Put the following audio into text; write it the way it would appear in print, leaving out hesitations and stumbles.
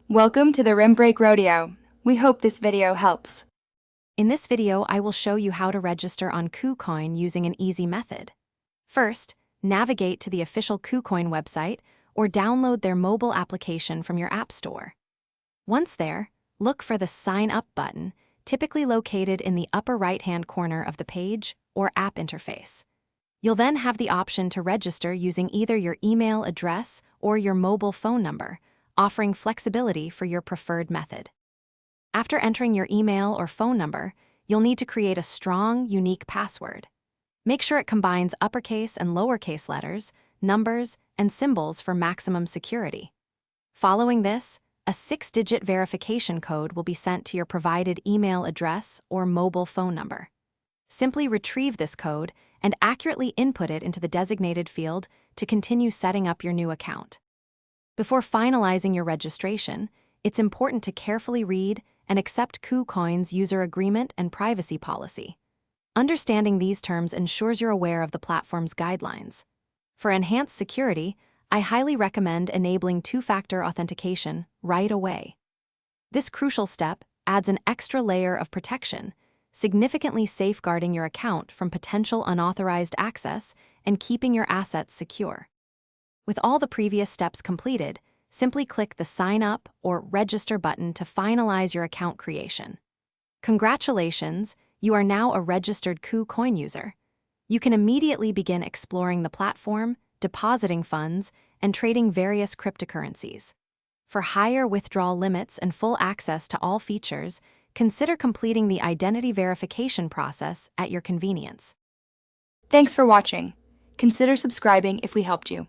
Welcome to the Rim Break Rodeo. We hope this video helps. In this video, I will show you how to register on KuCoin using an easy method. First, navigate to the official KuCoin website or download their mobile application from your app store. Once there, look for the Sign Up button, typically located in the upper right-hand corner of the page or app interface. You'll then have the option to register using either your email address or your mobile phone number, offering flexibility for your preferred method. After entering your email or phone number, you'll need to create a strong, unique password. Make sure it combines uppercase and lowercase letters, numbers, and symbols for maximum security. Following this, a 6-digit verification code will be sent to your provided email address or mobile phone number. Simply retrieve this code and accurately input it into the designated field to continue setting up your new account. Before finalizing your registration, it's important to carefully read and accept KuCoin's user agreement and privacy policy. Understanding these terms ensures you're aware of the platform's guidelines. For enhanced security, I highly recommend enabling two-factor authentication right away. This crucial step adds an extra layer of protection, significantly safeguarding your account from potential unauthorized access and keeping your assets secure. With all the previous steps completed, simply click the Sign Up or Register button to finalize your account creation. Congratulations, you are now a registered KuCoin user. You can immediately begin exploring the platform, depositing funds, and trading various cryptocurrencies. For higher withdrawal limits and full access to all features, consider completing the identity verification process at your convenience. Thanks for watching. Consider subscribing if we helped you.